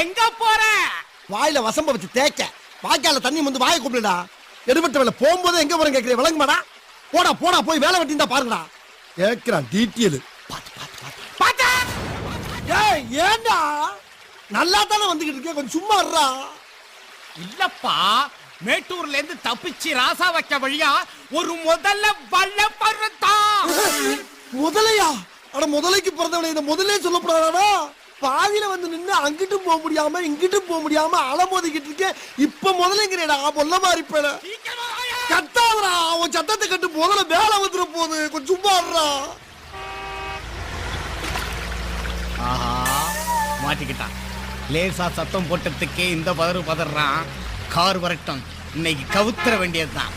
எங்க போற? வாயில வசம்ப வச்சு தேய்க்க, வாய்க்கால தண்ணி வந்து வாயை கூப்பிடுடா. எடுபட்ட வேலை போகும்போது எங்க போறேன் கேட்கிறேன், விளங்குமாடா? போடா போடா போய் வேலை வெட்டிந்தா பாருங்கடா. கேட்கிறான் டீட்டெயில். ஏண்டா நல்லா தானே வந்துகிட்டு இருக்கேன், கொஞ்சம் சும்மா இருடா. இல்லப்பா, மேட்டூர்ல இருந்து தப்பிச்சு ராசா வைக்க வழியா ஒரு முதல்ல வல்ல பருத்தா. முதலையா? அட முதலைக்கு பிறந்தவனை இந்த முதலே சொல்லப்படாதா? பாதியில வந்து நின்று அங்கிட்டும் போக முடியாம இங்கிட்டும் போக முடியாம அலமோதிக்கிட்டு இருக்கேன். இப்ப முதலைங்கிறேடா, பொல்ல மாதிரி போல கத்தாதரா. அவன் சத்தத்தை கட்டு முதல்ல வேலை வந்துட போகுது, கொஞ்சம் சும்மா இருடா. ஆஹா, மாட்டிக்கிட்டான். லேசா சத்தம் போட்டதுக்கே இந்த பதறான். கார் வரட்டும், இன்னைக்கு கவுத்தர வேண்டியதுதான்.